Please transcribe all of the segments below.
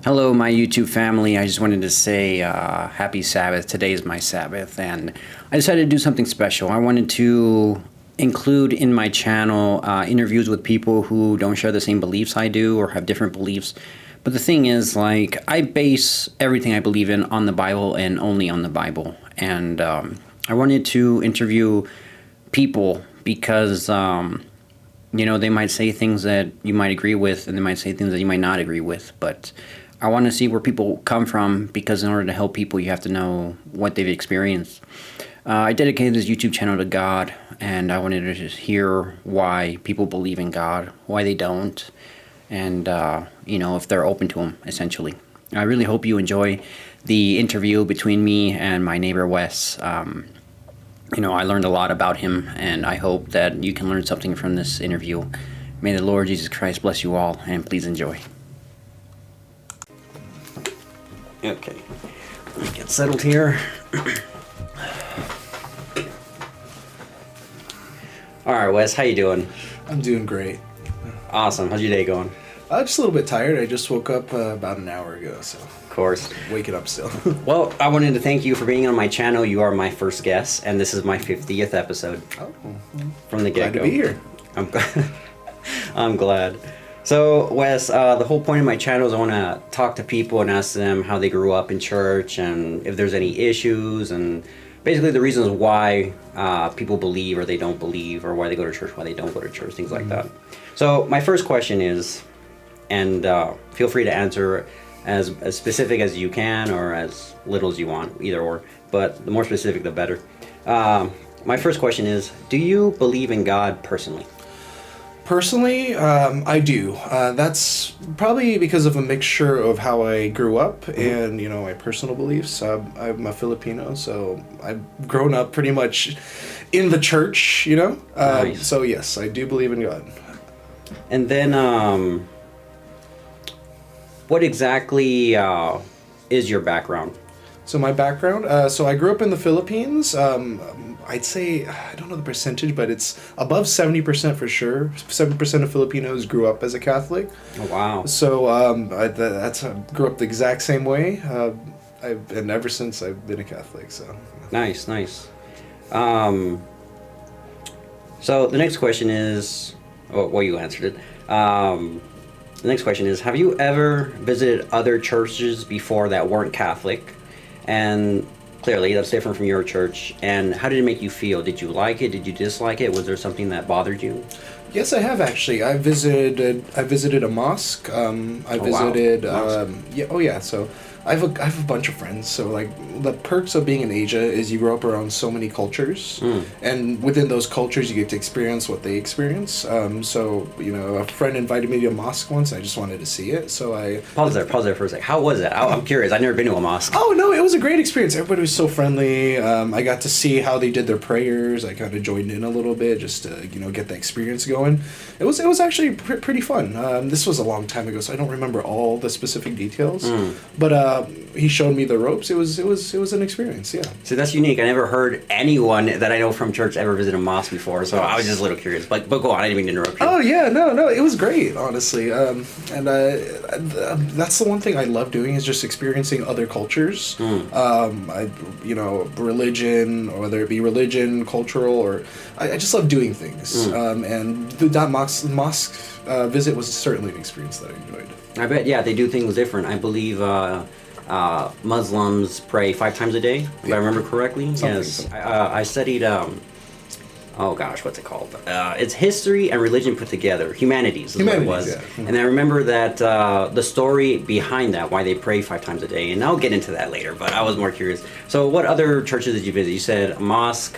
Hello, my YouTube family. I just wanted to say happy Sabbath. Today is my Sabbath, and I decided to do something special. I wanted to include in my channel interviews with people who don't share the same beliefs I do or have different beliefs. But the thing is, like, I base everything I believe in on the Bible and only on the Bible. And I wanted to interview people because, they might say things that you might agree with, and they might say things that you might not agree with. But I want to see where people come from, because in order to help people, you have to know what they've experienced. I dedicated this YouTube channel to God, and I wanted to just hear why people believe in God, why they don't, and, if they're open to Him, essentially. I really hope you enjoy the interview between me and my neighbor, Wes. I learned a lot about him, and I hope that you can learn something from this interview. May the Lord Jesus Christ bless you all, and please enjoy. Okay, let's get settled here. All right, Wes, how you doing? I'm doing great. Awesome. How's your day going? Just a little bit tired. I just woke up about an hour ago, so. Of course. Waking up still. Well, I wanted to thank you for being on my channel. You are my first guest, and this is my 50th episode. Oh, from the get-go. Glad to be here. I'm glad. So, Wes, the whole point of my channel is I want to talk to people and ask them how they grew up in church and if there's any issues and basically the reasons why people believe or they don't believe, or why they go to church, why they don't go to church, things like that. So, my first question is, and feel free to answer as specific as you can or as little as you want, either or, but the more specific the better. My first question is, do you believe in God personally? Personally, I do. That's probably because of a mixture of how I grew up and, my personal beliefs. I'm a Filipino, so I've grown up pretty much in the church, Nice. So yes, I do believe in God. And then, what exactly is your background? So my background, so I grew up in the Philippines. I'd say, I don't know the percentage, but it's above 70% for sure. 7% of Filipinos grew up as a Catholic. Oh, wow. So I grew up the exact same way. And ever since I've been a Catholic. So Nice. So the next question is, you answered it. The next question is, have you ever visited other churches before that weren't Catholic? And clearly that's different from your church. And how did it make you feel? Did you like it? Did you dislike it? Was there something that bothered you? yes, I have actually. I visited a mosque. I visited. Wow. So I have a bunch of friends. So like the perks of being in Asia is you grow up around so many cultures, and within those cultures you get to experience what they experience. A friend invited me to a mosque once. I just wanted to see it, so I Pause there for a sec. How was it? I'm curious. I've never been to a mosque. Oh no, it was a great experience. Everybody was so friendly. I got to see how they did their prayers. I kind of joined in a little bit just to get the experience going. It was actually pretty fun. This was a long time ago, so I don't remember all the specific details. But he showed me the ropes. It was an experience. Yeah. So that's unique. I never heard anyone that I know from church ever visit a mosque before. So I was just a little curious. But go on. I didn't mean to interrupt you. Oh yeah, no, it was great, honestly. That's the one thing I love doing is just experiencing other cultures. Religion, or whether it be religion, cultural, or I just love doing things. And that mosque visit was certainly an experience that I enjoyed. I bet, yeah, they do things different. I believe Muslims pray 5 times a day, if I remember correctly. Yes. I studied, what's it called? It's history and religion put together. Humanities is what it was. Yeah. And I remember that the story behind that, why they pray 5 times a day, and I'll get into that later, but I was more curious. So what other churches did you visit? You said a mosque.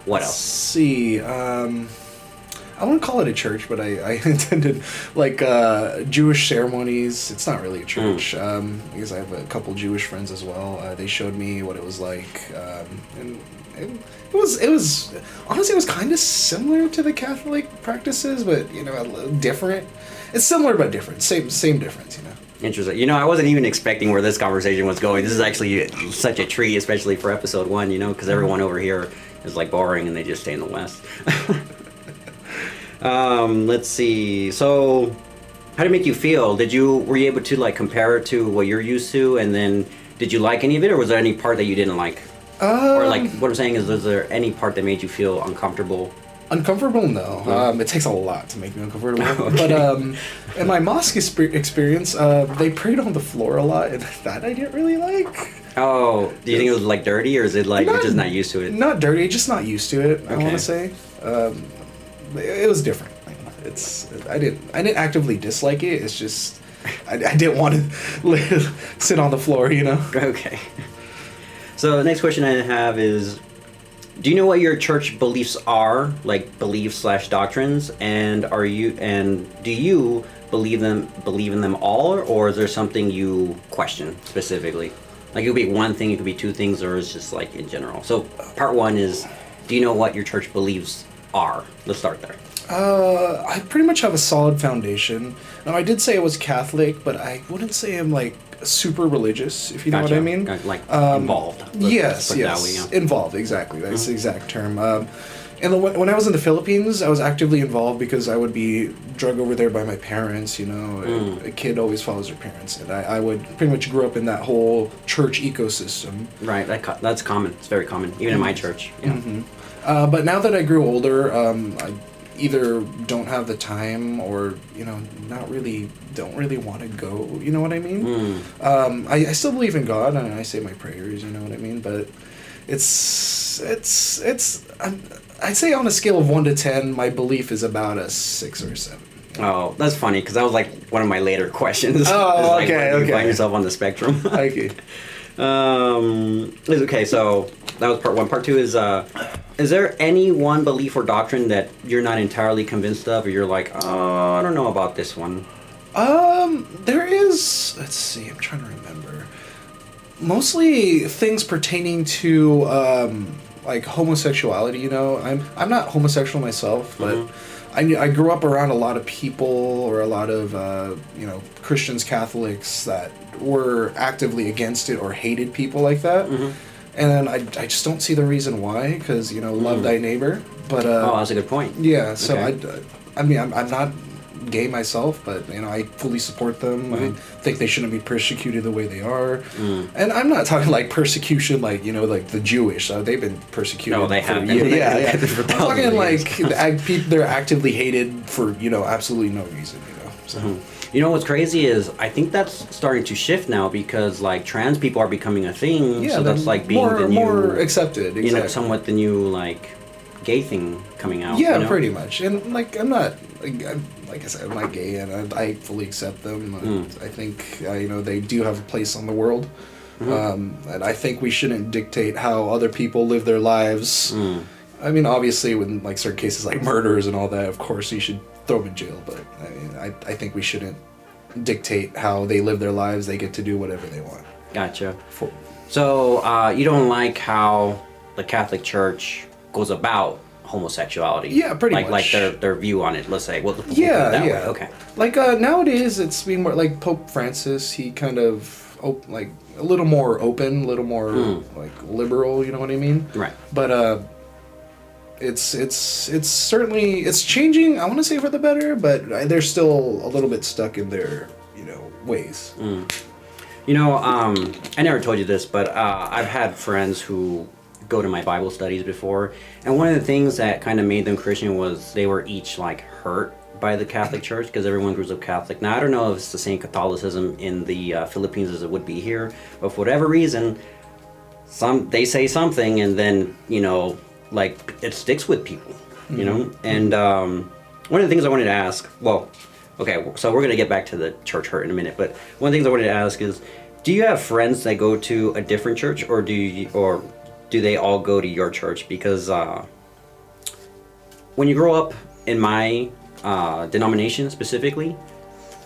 What else? Let's see. I wouldn't call it a church, but I attended Jewish ceremonies. It's not really a church because I have a couple Jewish friends as well. They showed me what it was like, and it was honestly, it was kind of similar to the Catholic practices, but a little different. It's similar but different. Same difference. Interesting. I wasn't even expecting where this conversation was going. This is actually such a treat, especially for episode 1. Because everyone over here is like boring and they just stay in the West. Let's see. So How did it make you feel? Were you able to like compare it to what you're used to, and then did you like any of it, or was there any part that you didn't like? Or like what I'm saying is there any part that made you feel uncomfortable? Uncomfortable? No. It takes a lot to make me uncomfortable. Okay. But in my mosque experience, they prayed on the floor a lot, and that I didn't really like. Oh, do you think it was like dirty, or is it like you're just not used to it? Not dirty, just not used to it. I Okay. want to say, it was different. I didn't actively dislike it. It's just I didn't want to sit on the floor, you know. Okay. So the next question I have is, do you know what your church beliefs are, like beliefs/doctrines, and do you believe in them all, or is there something you question specifically? Like it could be one thing, it could be two things, or it's just like in general. So part one is, do you know what your church beliefs are? Let's start there. I pretty much have a solid foundation. Now, I did say I was Catholic, but I wouldn't say I'm like super religious, if you know what I mean. Like involved. Yes, put it that way, yeah. Involved, exactly. That's the exact term. And when I was in the Philippines, I was actively involved because I would be drug over there by my parents, you know. A kid always follows their parents. And I would pretty much grew up in that whole church ecosystem. Right, that's common. It's very common, even in my church. Yeah. But now that I grew older, I either don't have the time or, you know, don't really want to go, you know what I mean? I still believe in God and I say my prayers, you know what I mean? But I'd say on a scale of 1 to 10, my belief is about a 6 or 7. Oh, that's funny because that was like one of my later questions. Oh, like, okay, where do you okay. find yourself on the spectrum? Okay. Okay, so that was part one. Part two is there any one belief or doctrine that you're not entirely convinced of, or you're like, oh, I don't know about this one? There is, let's see, I'm trying to remember. Mostly things pertaining to, like homosexuality, you know. I'm not homosexual myself, but I grew up around a lot of people or a lot of, you know, Christians, Catholics that were actively against it or hated people like that. And I just don't see the reason why, because, you know, love thy neighbor. But oh, that's a good point. Yeah, so Okay. I mean, I'm not gay myself, but, you know, I fully support them. I think they shouldn't be persecuted the way they are. And I'm not talking like persecution like, you know, like the Jewish. They've been persecuted. No, they for have been. Yeah. For I'm thousands talking of like they're actively hated for, you know, absolutely no reason, you know. So. You know what's crazy is I think that's starting to shift now because like trans people are becoming a thing. Yeah, so that's like being more, the new, more accepted. Exactly. you know, somewhat the new like gay thing coming out. Yeah, you know? pretty much. And like I'm not like I said, I'm not gay, and I fully accept them. I think you know, they do have a place on the world, and I think we shouldn't dictate how other people live their lives. I mean, obviously, when like certain cases like murders and all that, of course you should throw them in jail. But I mean, I think we shouldn't dictate how they live their lives. They get to do whatever they want. Gotcha. So you don't like how the Catholic Church goes about homosexuality? Yeah, pretty much. much. Like their view on it. Let's say. Well, Yeah. Okay. Like nowadays, it's been more like Pope Francis. He kind of like a little more open, a little more like liberal. You know what I mean? Right. But it's certainly it's changing. I want to say for the better, but they're still a little bit stuck in their, you know, ways. You know, I never told you this, but I've had friends who go to my Bible studies before, and one of the things that kind of made them Christian was they were each like hurt by the Catholic Church because everyone grows up Catholic. Now I don't know if it's the same Catholicism in the Philippines as it would be here, but for whatever reason, they say something and then, you know, like it sticks with people, you know. And one of the things I wanted to ask, well, okay, so we're gonna get back to the church hurt in a minute, but one of the things I wanted to ask is, do you have friends that go to a different church, or do they all go to your church? Because when you grow up in my denomination specifically,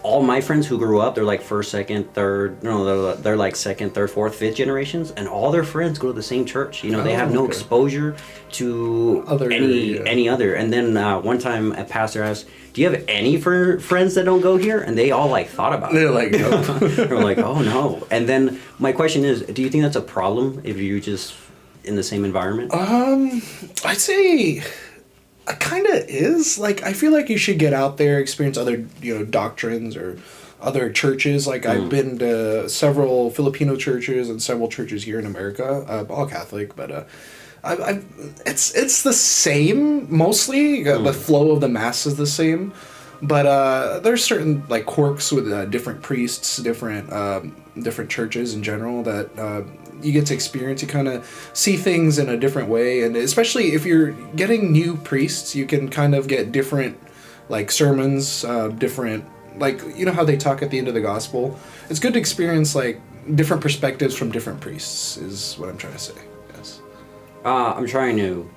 all my friends who grew up, they're like first, second, third, no, they're like second, third, fourth, fifth generations, and all their friends go to the same church. You know, they have no exposure to any other. And then one time a pastor asked, do you have any friends that don't go here? And they all like thought about it. They're like, no. They're like, oh no. And then my question is, do you think that's a problem if you're just in the same environment? I'd say It kind of is. Like, I feel like you should get out there, experience other, doctrines or other churches. Like, I've been to several Filipino churches and several churches here in America, all Catholic, but it's the same mostly. The flow of the mass is the same, but there's certain like quirks with different priests, different churches in general that you get to experience. You kind of see things in a different way, and especially if you're getting new priests, you can kind of get different like sermons, different like how they talk at the end of the gospel. It's good to experience like different perspectives from different priests. Is what I'm trying to say. Yes. I'm trying to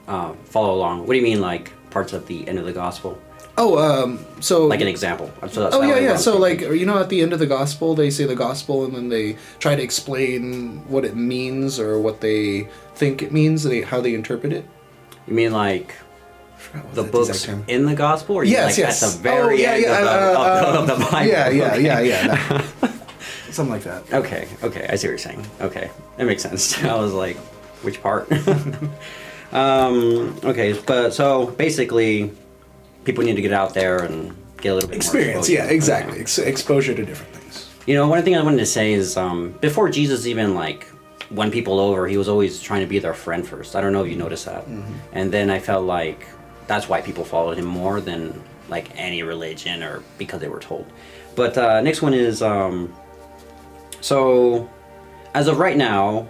follow along. What do you mean, like parts at the end of the gospel? Oh, so like an example. So that's yeah. So like at the end of the gospel, they say the gospel, and then they try to explain what it means or what they think it means, how they interpret it. You mean like the books in the gospel, or yes. at the very end of the Bible? Yeah. Something like that. Okay. I see what you're saying. Okay, that makes sense. I was like, which part? Okay, but so basically, people need to get out there and get a little bit experience. More yeah, exactly. Exposure to different things. One thing I wanted to say is before Jesus even like won people over, he was always trying to be their friend first. I don't know if you noticed that. And then I felt like that's why people followed him more than like any religion or because they were told. But next one is so as of right now,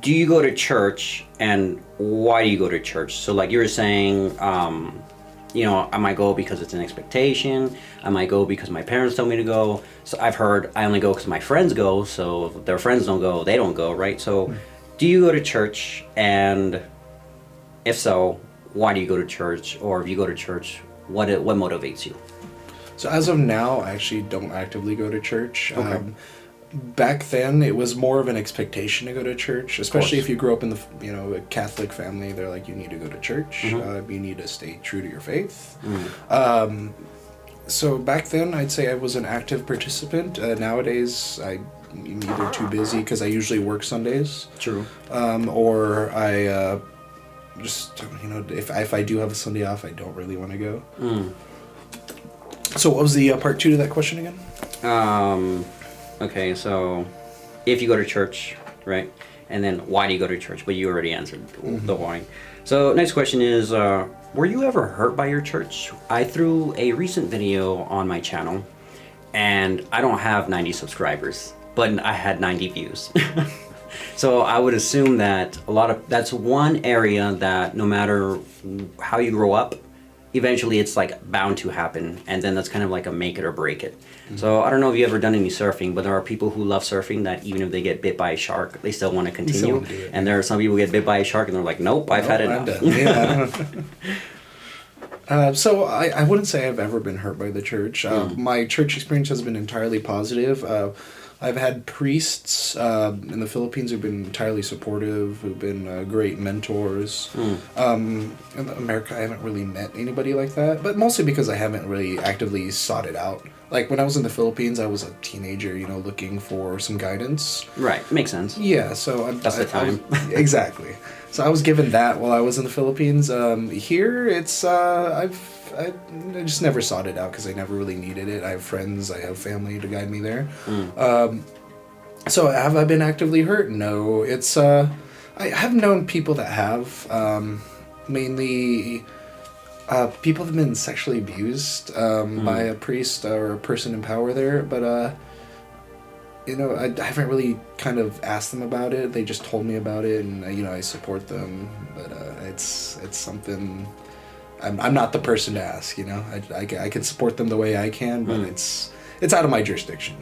do you go to church, and why do you go to church? So like you were saying, I might go because it's an expectation. I might go because my parents tell me to go. So I've heard I only go because my friends go. So if their friends don't go, they don't go, right? So do you go to church? And if so, why do you go to church? Or if you go to church, what motivates you? So as of now, I actually don't actively go to church. Okay. Back then, it was more of an expectation to go to church, especially if you grew up in a Catholic family. They're like, you need to go to church. You need to stay true to your faith. So back then, I'd say I was an active participant. Nowadays, I'm either too busy because I usually work Sundays. True. Or I just if I do have a Sunday off, I don't really want to go. So what was the part 2 to that question again? Okay, so if you go to church, right? And then why do you go to church? But you already answered the why. So next question is, were you ever hurt by your church? I threw a recent video on my channel, and I don't have 90 subscribers, but I had 90 views. So I would assume that that's one area that no matter how you grow up, eventually it's like bound to happen, and then that's kind of like a make it or break it. So I don't know if you ever done any surfing, but there are people who love surfing that even if they get bit by a shark, they still want to continue. And there are some people who get bit by a shark and they're like, nope, I've had enough. So I wouldn't say I've ever been hurt by the church. My church experience has been entirely positive. I've had priests in the Philippines who've been entirely supportive, who've been great mentors. In America, I haven't really met anybody like that, but mostly because I haven't really actively sought it out. Like when I was in the Philippines, I was a teenager, looking for some guidance. Right, makes sense. Yeah, so that's the time. Exactly. So I was given that while I was in the Philippines. Here, it's I just never sought it out because I never really needed it. I have friends, I have family to guide me there. So have I been actively hurt? No. It's I have known people that have, mainly people have been sexually abused by a priest or a person in power there, but I haven't really kind of asked them about it. They just told me about it, and I support them, but it's something. I'm not the person to ask. I can support them the way I can, but it's out of my jurisdiction.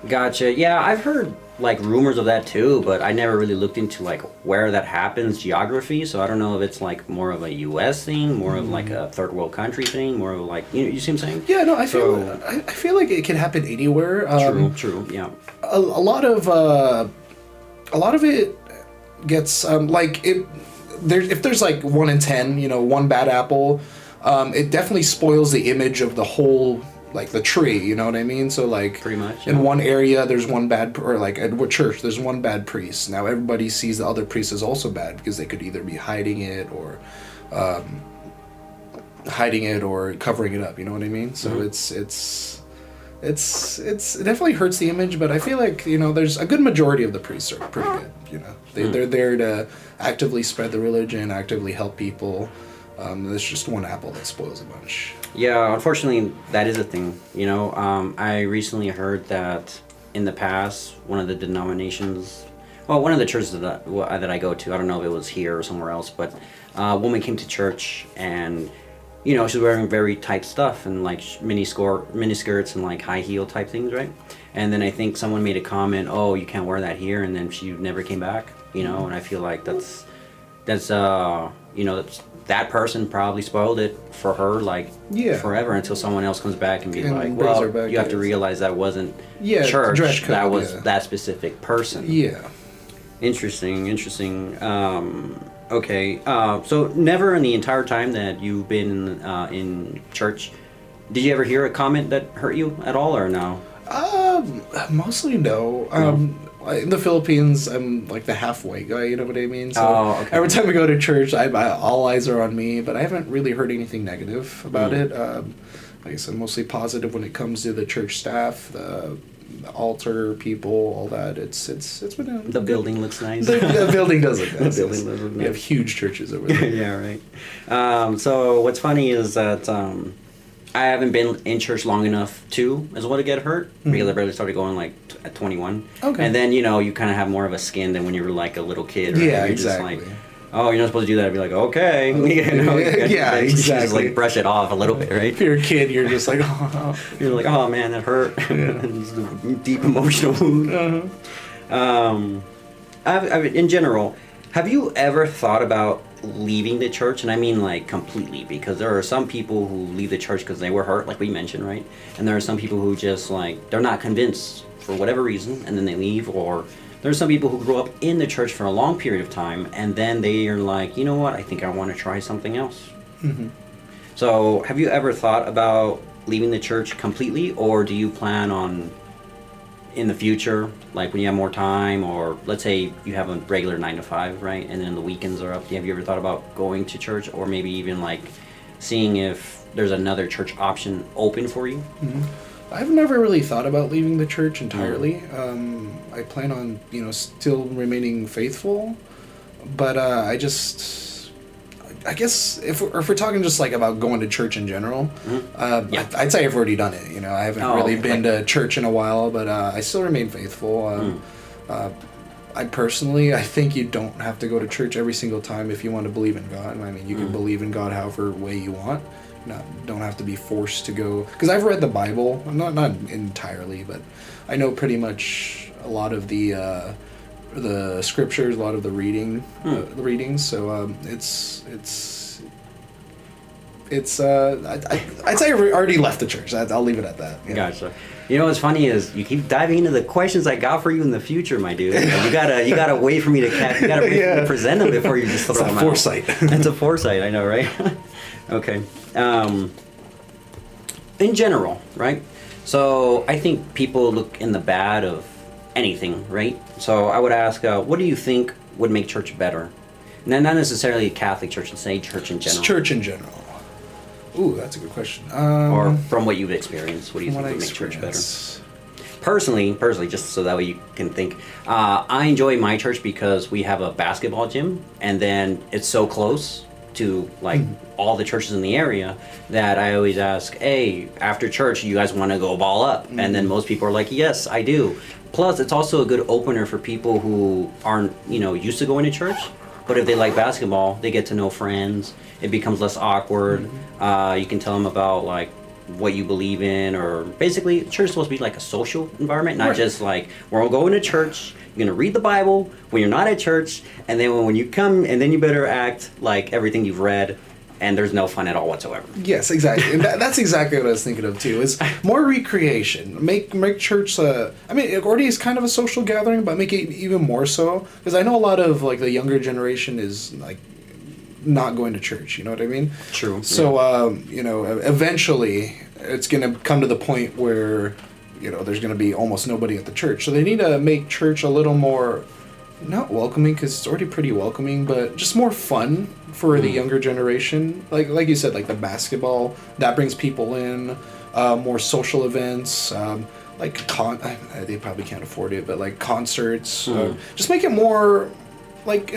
Gotcha. Yeah, I've heard like rumors of that too, but I never really looked into like where that happens, geography. So I don't know if it's like more of a U.S. thing, more of like a third world country thing, more of like you see what I'm saying? Yeah, no, I feel like it can happen anywhere. True. Yeah. A lot of it gets like it. If there's like 1 in 10, one bad apple, it definitely spoils the image of the whole, like the tree, you know what I mean? So like pretty much, in one area there's one bad, or like at what church there's one bad priest. Now everybody sees the other priest as also bad because they could either be hiding it or hiding it or covering it up. You know what I mean? So it definitely hurts the image, but I feel like, there's a good majority of the priests are pretty good. They're there to actively spread the religion, actively help people. There's just one apple that spoils a bunch. Yeah, unfortunately, that is a thing. I recently heard that in the past, one of the denominations, well, one of the churches that I go to, I don't know if it was here or somewhere else, but a woman came to church and, she was wearing very tight stuff and like mini skirts and like high heel type things, right? And then I think someone made a comment, "Oh, you can't wear that here," and then she never came back. And I feel like that's that person probably spoiled it for her, like, forever until someone else comes back and be like, well, you have to realize that wasn't church, dress code, that was that specific person. Yeah. Interesting. Okay, so never in the entire time that you've been in church, did you ever hear a comment that hurt you at all, or no? Mostly no. In the Philippines, I'm like the half white guy, you know what I mean? So every time I go to church, all eyes are on me, but I haven't really heard anything negative about it. Like I said, mostly positive when it comes to the church staff, the altar people, all that. It's been the building looks nice. The building does look nice. The building does look nice. We have huge churches over there. Yeah, right. So what's funny is that I haven't been in church long enough to get hurt, because I barely started going like at 21. Okay. And then you kind of have more of a skin than when you were like a little kid. Right? Yeah, you're exactly. Just like, oh, you're not supposed to do that. I'd be like, okay. Yeah, exactly. Just like brush it off a little bit, right? If you're a kid, you're just like, oh. You're like, oh man, that hurt. Yeah. It's a deep emotional wound. In general, have you ever thought about leaving the church? And I mean like completely, because there are some people who leave the church because they were hurt, like we mentioned, right? And there are some people who just like, they're not convinced for whatever reason, and then they leave. Or there's some people who grew up in the church for a long period of time, and then they are like, you know what, I think I want to try something else. So have you ever thought about leaving the church completely, or do you plan on, in the future, like when you have more time, or let's say you have a regular 9 to 5, right, and then the weekends are up, have you ever thought about going to church, or maybe even like seeing if there's another church option open for you? I've never really thought about leaving the church entirely. I plan on, still remaining faithful, but I guess if we're talking just like about going to church in general, I'd say I've already done it. I haven't really been to church in a while, but I still remain faithful. I think you don't have to go to church every single time if you want to believe in God. I mean, you can believe in God however way you want. Don't have to be forced to go. Because I've read the Bible, not entirely, but I know pretty much a lot of the scriptures, a lot of the readings. So I'd say I've already left the church. I'll leave it at that. Yeah. Gotcha. What's funny is you keep diving into the questions I got for you in the future, my dude. You gotta wait for me to present them before you just throw them out. Foresight. That's a foresight. I know, right? Okay. In general, right? So I think people look in the bad of anything, right? So I would ask, what do you think would make church better? Not necessarily a Catholic church, let's say church in general. Church in general. Ooh, that's a good question. Or from what you've experienced, what do you think would make church better? Personally, just so that way you can think, I enjoy my church because we have a basketball gym, and then it's so close to like all the churches in the area that I always ask, hey, after church, you guys want to go ball up? And then most people are like, yes, I do. Plus, it's also a good opener for people who aren't, used to going to church. But if they like basketball, they get to know friends. It becomes less awkward. You can tell them about like what you believe in, or basically, church is supposed to be like a social environment, not just like we're all going to church. You're gonna read the Bible when you're not at church, and then when you come, and then you better act like everything you've read, and there's no fun at all whatsoever. Yes, exactly. And that's exactly what I was thinking of too. Is more recreation. Make church. It already is kind of a social gathering, but make it even more so. Because I know a lot of like the younger generation is like not going to church. You know what I mean? True. So eventually it's gonna come to the point where there's gonna be almost nobody at the church. So they need to make church a little more not welcoming because it's already pretty welcoming, but just more fun for the younger generation. Like you said, like the basketball that brings people in, more social events, they probably can't afford it, but like concerts, just make it more like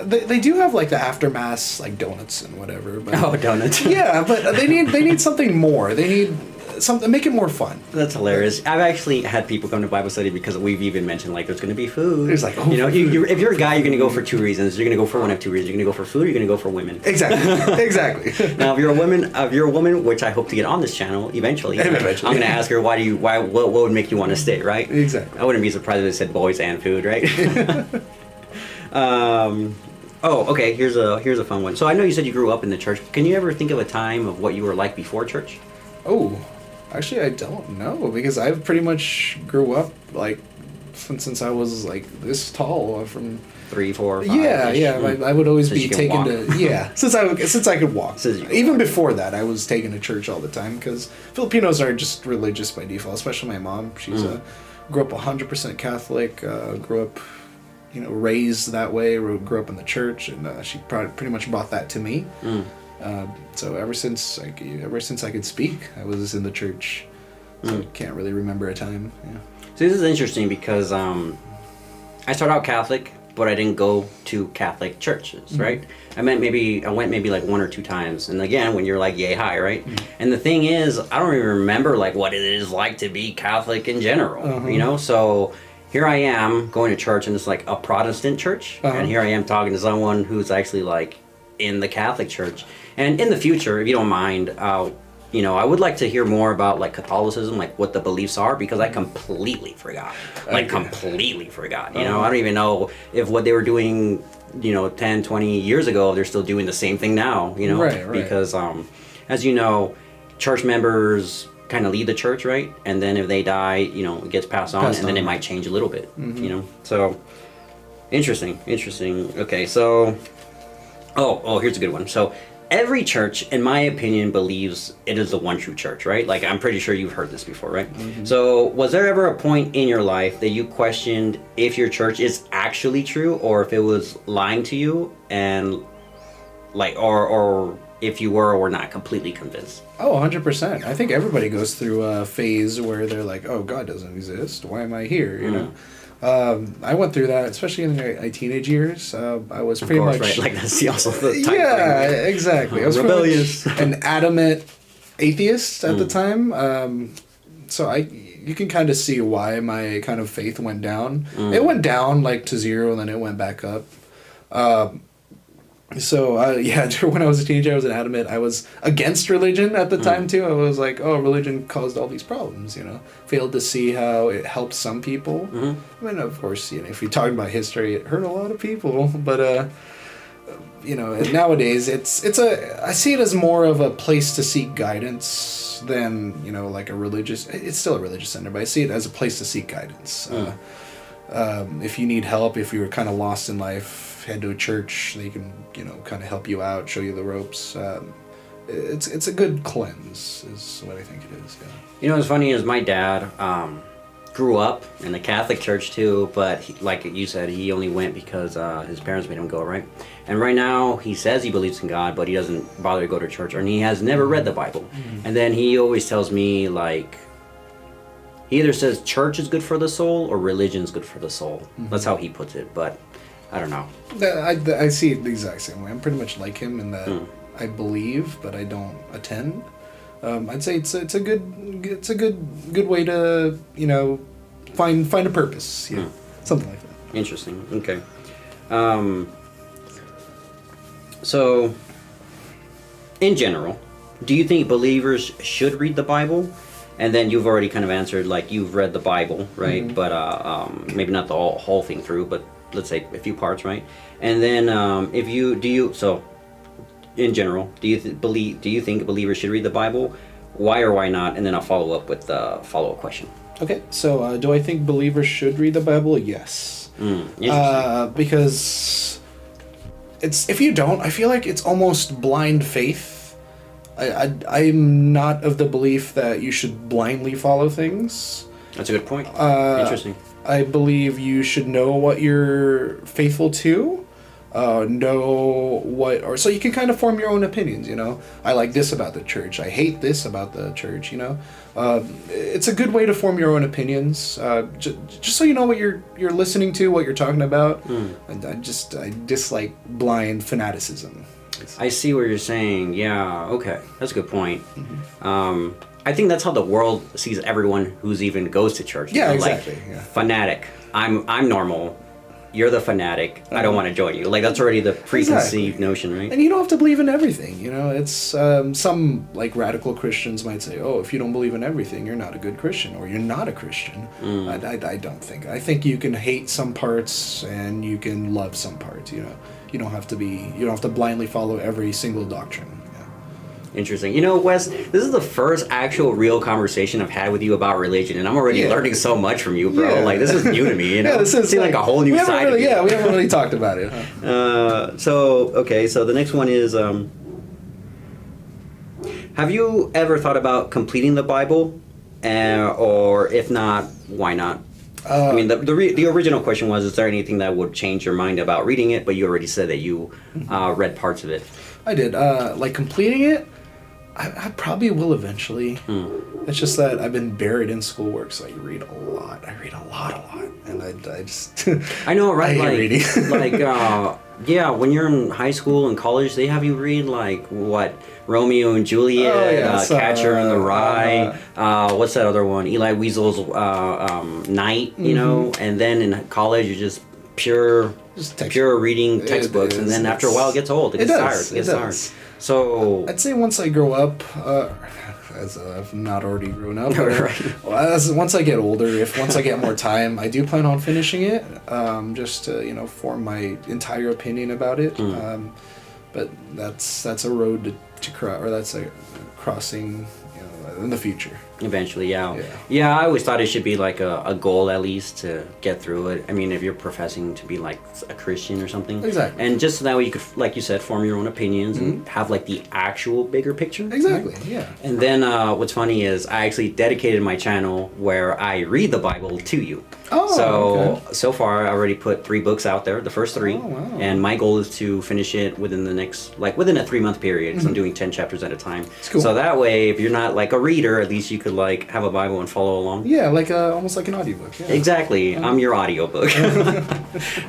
they do have like the aftermath like donuts and whatever. But, Oh, donuts. yeah, but they need something more. They need something, make it more fun. That's hilarious. I've actually had people come to Bible study because we've even mentioned like there's going to be food. There's like, oh, you know, if you're a guy, you're going to go for two reasons. You're going to go for one of two reasons. You're going to go for food. Or you're going to go for women. Exactly. Now, if you're a woman, which I hope to get on this channel eventually, I'm going to ask her what would make you want to stay, right? Exactly. I wouldn't be surprised if they said boys and food, right? Oh, okay. Here's a fun one. So I know you said you grew up in the church. Can you ever think of a time of what you were like before church? Oh, actually, I don't know because I've pretty much grew up like since I was like this tall from 3, 4, 5. Yeah. I would always Since be you can taken walk. since I could walk. Since you could Even walk. before that, I was taken to church all the time because Filipinos are just religious by default. Especially my mom. She's grew up 100% Catholic. Grew up, raised that way. Grew up in the church, and she pretty much brought that to me. So ever since I could speak, I was in the church. So I can't really remember a time. Yeah. So this is interesting because I started out Catholic, but I didn't go to Catholic churches, right? I went maybe like 1 or 2 times, and again, when you're like yay high, right? And the thing is, I don't even remember like what it is like to be Catholic in general, So here I am going to church, and it's like a Protestant church, and here I am talking to someone who's actually like in the Catholic Church. And in the future, if you don't mind, I would like to hear more about like Catholicism, like what the beliefs are, because I completely forgot. Completely forgot. I don't even know if what they were doing, 10, 20 years ago, they're still doing the same thing now, Right. Because, as you know, church members kind of lead the church, right? And then if they die, it gets passed on, and then it might change a little bit, So, interesting. Okay, so... Oh, here's a good one. So, every church, in my opinion, believes it is the one true church, right? Like, I'm pretty sure you've heard this before, right? So, was there ever a point in your life that you questioned if your church is actually true, or if it was lying to you, and like, or if you were or were not completely convinced? Oh, 100%. I think everybody goes through a phase where they're like, "Oh, God doesn't exist. Why am I here?" You know. I went through that, especially in my teenage years. I was pretty much right? Like that's also the time frame. Exactly. I was rebellious, an adamant atheist at the time. So you can kind of see why my kind of faith went down. It went down like to 0, and then it went back up. When I was a teenager, I was an adamant. I was against religion at the time too. I was like, "Oh, religion caused all these problems." Failed to see how it helped some people. I mean, of course, if you're talking about history, it hurt a lot of people. But nowadays, I see it as more of a place to seek guidance than like a religious. It's still a religious center, but I see it as a place to seek guidance. If you need help, if you're kind of lost in life, head to a church. They can, kind of help you out, show you the ropes. It's a good cleanse, is what I think it is. Yeah. What's funny is my dad grew up in the Catholic Church too, but like you said, he only went because his parents made him go, right? And right now, he says he believes in God, but he doesn't bother to go to church, and he has never read the Bible. And then he always tells me, like, he either says church is good for the soul or religion is good for the soul. That's how he puts it, but I don't know. I see it the exact same way. I'm pretty much like him in that I believe, but I don't attend. I'd say it's a good way to find a purpose. Yeah, something like that. Interesting. Okay. So, in general, do you think believers should read the Bible? And then you've already kind of answered, like, you've read the Bible, right? But maybe not the whole thing through, but let's say a few parts, right? And then so in general, do you think believers should read the Bible? Why or why not? And then I'll follow up with the follow-up question. Okay, so do I think believers should read the Bible? Yes. Because if you don't, I feel like it's almost blind faith. I'm not of the belief that you should blindly follow things. That's a good point. Interesting. I believe you should know what you're faithful to, so you can kind of form your own opinions, you know. I like this about the church. I hate this about the church, you know. It's a good way to form your own opinions, just so you know what you're listening to, what you're talking about. And I dislike blind fanaticism. I see what you're saying. Yeah, okay. That's a good point. I think that's how the world sees everyone who's even goes to church. Yeah, know? exactly. Like, yeah. Fanatic. I'm normal. You're the fanatic. I don't want to join you. Like, that's already the preconceived notion, right? And you don't have to believe in everything, you know. It's some like radical Christians might say, "Oh, if you don't believe in everything, you're not a good Christian, or you're not a Christian." I don't think. I think you can hate some parts and you can love some parts. You know, you don't have to blindly follow every single doctrine. Interesting. You know, Wes, this is the first actual real conversation I've had with you about religion, and I'm already learning so much from you, bro. Yeah. Like, this is new to me, you know? This is like a whole new side of you. Yeah, we haven't really talked about it. Huh? So the next one is, have you ever thought about completing the Bible? Or if not, why not? I mean, the original question was, is there anything that would change your mind about reading it? But you already said that you read parts of it. I did. Like, completing it, I probably will eventually. It's just that I've been buried in schoolwork, so I read a lot. And I just... I know, right? I hate reading. Yeah, when you're in high school and college, they have you read, like, what? Romeo and Juliet, Catcher in the Rye, what's that other one? Eli Wiesel's Night, you know? And then in college, you're just pure reading textbooks, and then after a while it gets old. It gets tired. So I'd say once I grow up, as I've not already grown up, once I get older, once I get more time, I do plan on finishing it, just to form my entire opinion about it. But that's a road to cross, or that's a crossing in the future. Eventually, yeah. I always thought it should be like a goal at least to get through it. I mean, if you're professing to be like a Christian or something, exactly, and just so that way you could, like you said, form your own opinions and have like the actual bigger picture. Exactly, right? yeah. And then what's funny is I actually dedicated my channel where I read the Bible to you. So far I already put 3 books out there, the first 3, and my goal is to finish it within a 3-month period, because I'm doing 10 chapters at a time. Cool. So that way, if you're not like a reader, at least you could like have a Bible and follow along. Yeah, like almost like an audiobook. Yeah. Exactly. I'm your audiobook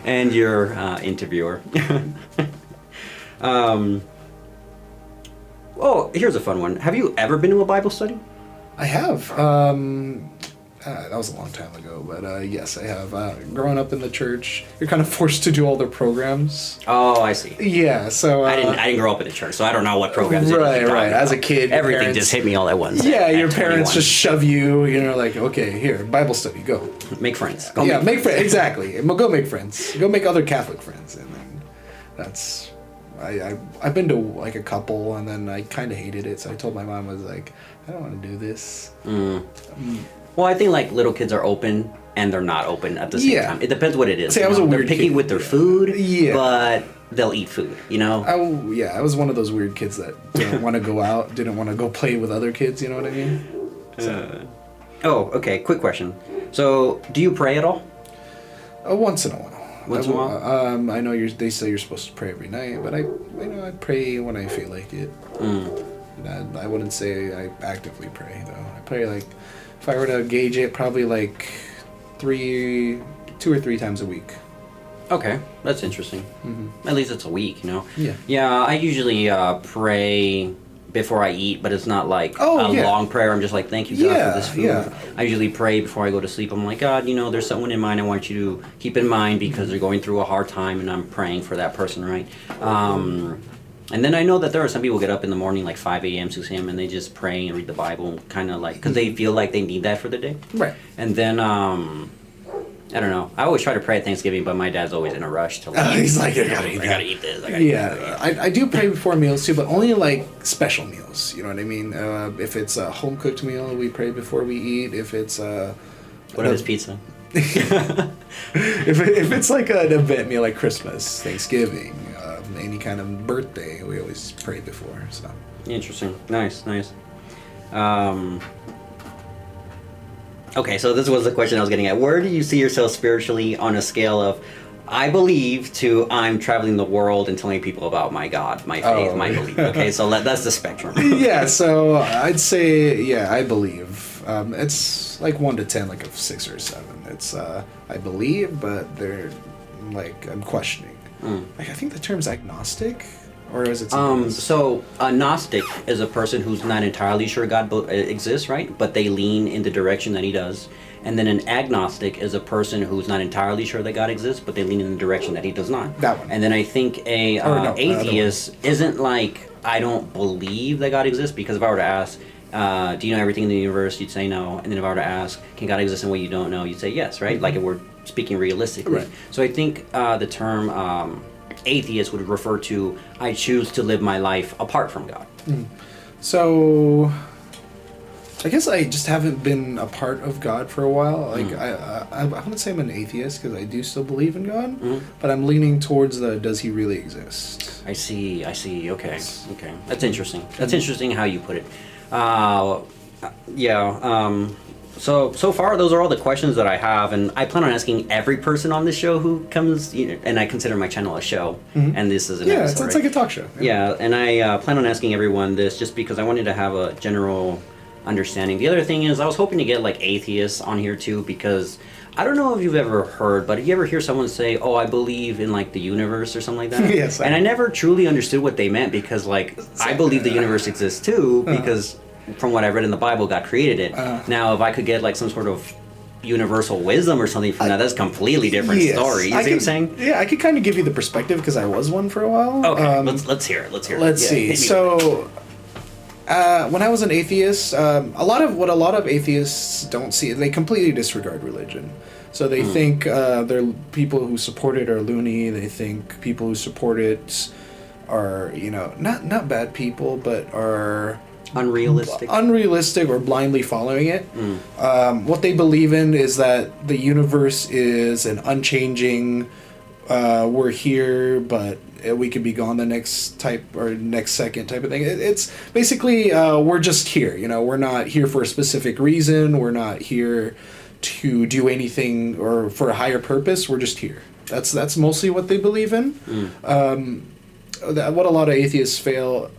and your interviewer. Here's a fun one. Have you ever been to a Bible study? I have. That was a long time ago, but yes, I have. Growing up in the church, you're kind of forced to do all their programs. Oh, I see. Yeah, so I didn't grow up in the church, so I don't know what programs. Right. As a kid, everything just hit me all at once. Yeah, your parents just shove you. Like, okay, here, Bible study, go. Make friends. Make friends. Exactly. Go make friends. Go make other Catholic friends, and then that's. I've been to like a couple, and then I kind of hated it, so I told my mom, I was like, I don't want to do this. Well, I think like little kids are open and they're not open at the same time. It depends what it is. See, I was a weird They're picky kid. with their food, but they'll eat food, I was one of those weird kids that didn't want to go out, didn't want to go play with other kids, you know what I mean? Okay, quick question. So, do you pray at all? Once in a while. Once in a while? I know they say you're supposed to pray every night, but I pray when I feel like it. I wouldn't say I actively pray, though. I pray like, if I were to gauge it, probably like 2 or 3 times a week. Okay, that's interesting. At least it's a week, Yeah. Yeah, I usually pray before I eat, but it's not like long prayer. I'm just like, thank you, God, for this food. Yeah. I usually pray before I go to sleep. I'm like, God, there's someone in mind I want you to keep in mind because they're going through a hard time, and I'm praying for that person, right? And then I know that there are some people get up in the morning like 5 a.m., 6 a.m., and they just pray and read the Bible, kind of like, because they feel like they need that for the day. Right. And then, I don't know. I always try to pray at Thanksgiving, but my dad's always in a rush to like, he's like, I gotta eat this. I do pray before meals too, but only like special meals. You know what I mean? If it's a home cooked meal, we pray before we eat. If it's what if it's pizza? if it's like an event meal like Christmas, Thanksgiving, any kind of birthday, we always pray before. So Okay, so this was the question I was getting at. Where do you see yourself spiritually on a scale of I believe to I'm traveling the world and telling people about my God, my faith, my belief? Okay, so that's the spectrum. Yeah, so I'd say, yeah, I believe. It's like 1 to 10, like a 6 or 7. It's, I believe, but they're, like, I'm questioning. Like, I think the term's agnostic, or is it something else? So a Gnostic is a person who's not entirely sure God exists, right? But they lean in the direction that he does. And then an agnostic is a person who's not entirely sure that God exists, but they lean in the direction that he does not. That one. And then I think atheist isn't like, I don't believe that God exists, because if I were to ask, do you know everything in the universe? You'd say no. And then if I were to ask, can God exist in a way you don't know? You'd say yes, right? Like if we're speaking realistically. Right. So I think the term atheist would refer to, I choose to live my life apart from God. So, I guess I just haven't been a part of God for a while. Like, I wouldn't say I'm an atheist, because I do still believe in God, but I'm leaning towards the, does he really exist? I see. Okay. That's interesting. That's interesting how you put it. So far, those are all the questions that I have, and I plan on asking every person on this show who comes, and I consider my channel a show, and this is an episode, it's right? like a talk show. Yeah, and I plan on asking everyone this just because I wanted to have a general understanding. The other thing is I was hoping to get like atheists on here too, because I don't know if you've ever heard, but if you ever hear someone say, oh, I believe in like the universe or something like that. Yes. And I never truly understood what they meant, because like I believe the universe exists too, because from what I read in the Bible, God created it. Now, if I could get like some sort of universal wisdom or something from that, that's a completely different story. You see what I'm saying? Yeah, I could kind of give you the perspective, because I was one for a while. Okay, let's hear it. Let's see. So, when I was an atheist, a lot of atheists don't see, they completely disregard religion. So they think they're people who support it are loony. They think people who support it are, not bad people, but are unrealistic or blindly following it. What they believe in is that the universe is an unchanging, we're here, but we could be gone the next second type of thing. It's basically we're just here. We're not here for a specific reason. We're not here to do anything or for a higher purpose. We're just here. That's mostly what they believe in. What a lot of atheists fail.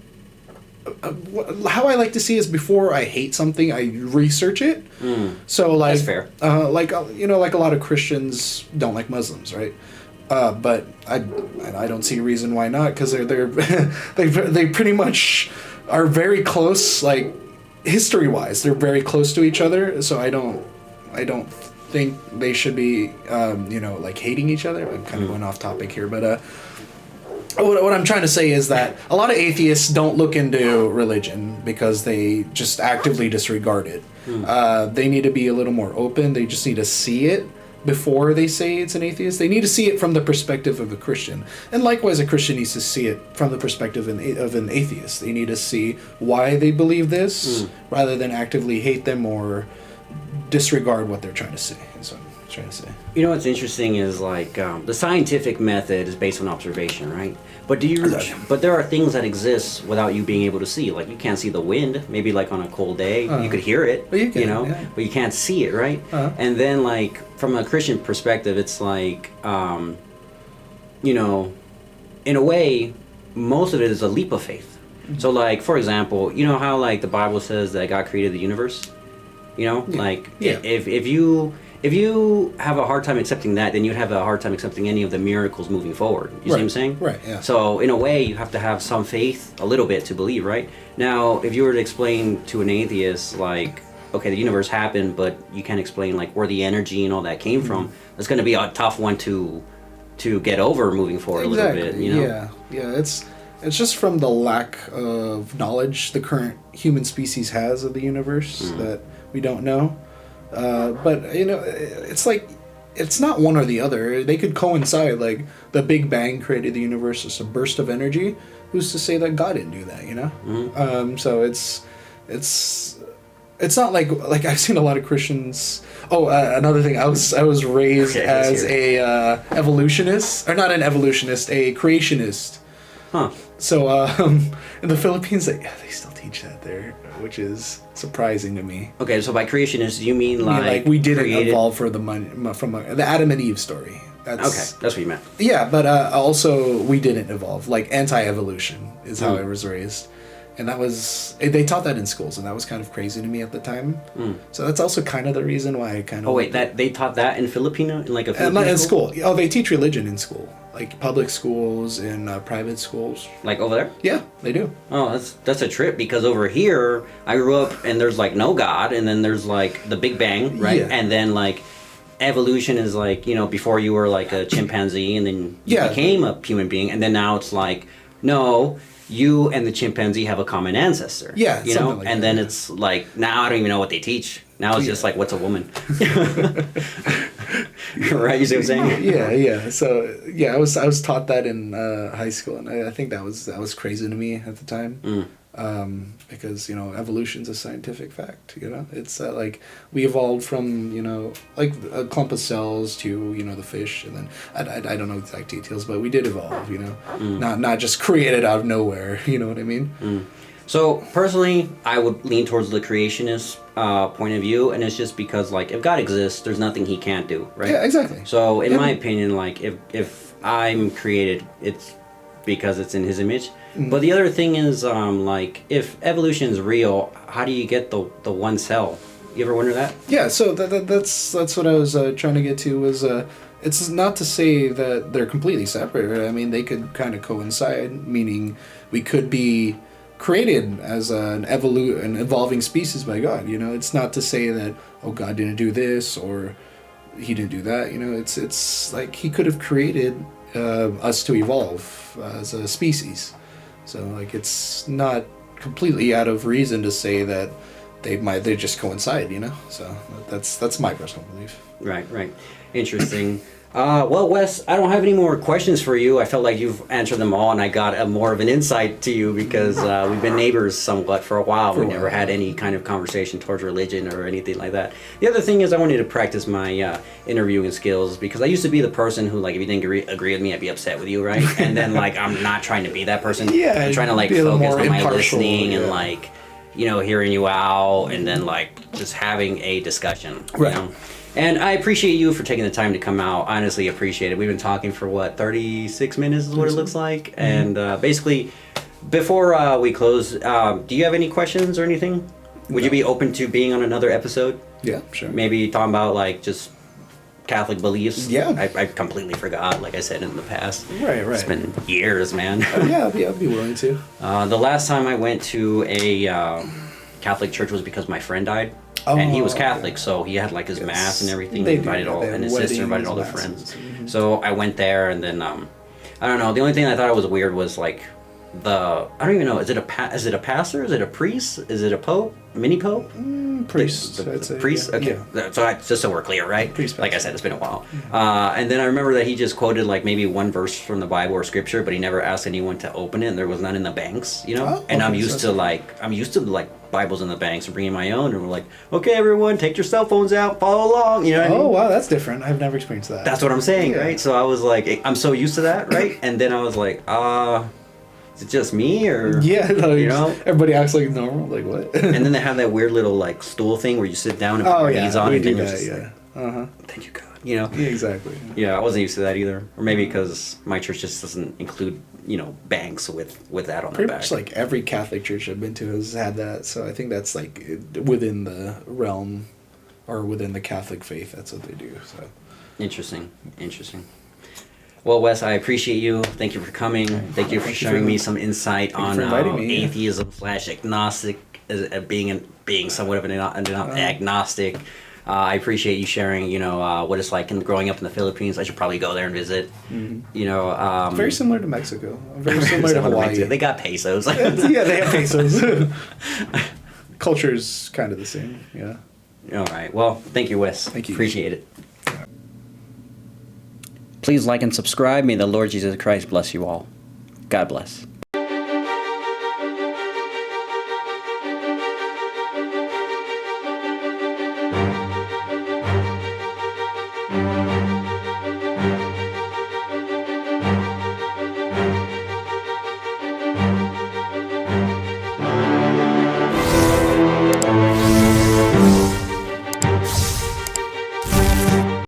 How I like to see is, before I hate something, I research it. So like, that's fair. Like a lot of Christians don't like Muslims, right? But I don't see a reason why not, because they're they pretty much are very close, like history wise, they're very close to each other. So I don't think they should be like hating each other. I'm kind of going off topic here, but what I'm trying to say is that a lot of atheists don't look into religion because they just actively disregard it. They need to be a little more open. They just need to see it before they say it's an atheist. They need to see it from the perspective of a Christian. And likewise, a Christian needs to see it from the perspective of an atheist. They need to see why they believe this rather than actively hate them or disregard what they're trying to say. That's what I'm trying to say. You know what's interesting is like the scientific method is based on observation, right? But but there are things that exist without you being able to see. Like you can't see the wind. Maybe like on a cold day, you could hear it. But you can, but you can't see it, right? And then like from a Christian perspective, it's like in a way, most of it is a leap of faith. So like for example, you know how like the Bible says that God created the universe? If you have a hard time accepting that, then you'd have a hard time accepting any of the miracles moving forward. You see what I'm saying? Right, yeah. So in a way, you have to have some faith, a little bit, to believe, right? Now, if you were to explain to an atheist, like, okay, the universe happened, but you can't explain like where the energy and all that came from, that's going to be a tough one to get over moving forward a little bit. Yeah. It's just from the lack of knowledge the current human species has of the universe that we don't know. But it's like, it's not one or the other. They could coincide. Like the Big Bang created the universe as a burst of energy. Who's to say that God didn't do that? So it's not like I've seen a lot of Christians. Another thing, I was raised as a evolutionist, or not an evolutionist, a creationist. So in the Philippines, they still teach that there, which is surprising to me. Okay, so by creationists, you mean I mean, like we didn't created- evolve for the money from the Adam and Eve story. Okay, that's what you meant. Yeah, but also we didn't evolve. Like anti-evolution is how I was raised, and that was they taught that in schools, and that was kind of crazy to me at the time. So that's also kind of the reason why I kind of. Oh wait, that they taught that in Filipino, in like a Filipino in school. Oh, they teach religion in school, like public schools and private schools. Like over there? Yeah, they do. Oh, that's a trip, because over here I grew up and there's like no God, and then there's like the Big Bang, right? Yeah. And then like evolution is like, you know, before you were like a chimpanzee and then you Yeah. became a human being, and then now it's like, no, you and the chimpanzee have a common ancestor. Yeah, you know, something like and that, then yeah. it's like now I don't even know what they teach. Now it's just like, what's a woman? Right? You see what I'm saying? Yeah. So yeah, I was taught that in high school, and I think that was crazy to me at the time. Because you know evolution's a scientific fact. You know, it's like we evolved from like a clump of cells to the fish, and then I don't know exact details, but we did evolve. Not just created out of nowhere. You know what I mean? So personally, I would lean towards the creationist point of view, and it's just because like if God exists, there's nothing He can't do, right? Yeah, exactly. So in my opinion, like if I'm created, it's because it's in His image. But the other thing is, like if evolution is real, how do you get the one cell? You ever wonder that? Yeah, so that's what I was trying to get to was it's not to say that they're completely separate. Right? I mean, they could kind of coincide, meaning we could be created as an evolving species by God. It's not to say that God didn't do this or He didn't do that. It's like He could have created us to evolve as a species. So like it's not completely out of reason to say that they just coincide, So that's my personal belief. Right. Interesting. Well, Wes, I don't have any more questions for you. I felt like you've answered them all, and I got more of an insight to you because we've been neighbors somewhat for a while. We never had any kind of conversation towards religion or anything like that. The other thing is I wanted to practice my interviewing skills because I used to be the person who, like, if you didn't agree with me, I'd be upset with you, right? And then, like, I'm not trying to be that person. Yeah, I'm trying to, like, be a little focus more on my impartial, listening and, yeah. like, hearing you out and then, like, just having a discussion. Right. And I appreciate you for taking the time to come out. Honestly, appreciate it. We've been talking for 36 minutes is what it looks like. And basically, before we close, do you have any questions or anything? Would you be open to being on another episode? Yeah, sure. Maybe talking about like just Catholic beliefs? Yeah. I completely forgot, like I said in the past. Right. It's been years, man. Yeah, I'd be willing to. The last time I went to a Catholic church was because my friend died. And he was Catholic, so he had like his mass and everything. They He do, invited yeah. all, They have and his sister invited weddings, all their masses. friends. Mhm. So I went there, and then I don't know. The only thing I thought was weird was like I don't even know. Is it a pastor? Is it a priest? Is it a pope? Mini pope? Priest, The I'd say. priest. Yeah. Okay. Yeah. So just so we're clear, right? Priest, like I pastor. said, it's been a while. And then I remember that he just quoted like maybe one verse from the Bible or scripture, but he never asked anyone to open it. And there was none in the banks, Oh, and I'm okay, used so to Bibles in the banks and bringing my own, and we're like, okay, everyone, take your cell phones out, follow along. You know what I mean? Oh wow, that's different. I've never experienced that. That's what I'm saying, Yeah. right? So I was like, I'm so used to that, right? And then I was like, is it just me or Yeah, no, you know? everybody acts like normal. Like what? And then they have that weird little like stool thing where you sit down and put Oh your yeah, knees on we and do then you're that. just Yeah. like, thank you God, you know? Yeah, exactly. Yeah, I wasn't used to that either. Or maybe because my church just doesn't include, banks with that on Pretty the back. much like every Catholic church I've been to has had that. So I think that's like within the realm or within the Catholic faith. That's what they do. So. Interesting. Well, Wes, I appreciate you. Thank you for coming. Thank you for showing me some insight on for inviting me, yeah. atheism / agnostic, being somewhat of an agnostic. I appreciate you sharing, what it's like growing up in the Philippines. I should probably go there and visit. Very similar to Mexico. Very similar to Hawaii. They got pesos. Yeah, they have pesos. Culture's kind of the same. Yeah. All right. Well, thank you, Wes. Thank you. Appreciate it. Please like and subscribe. May the Lord Jesus Christ bless you all. God bless.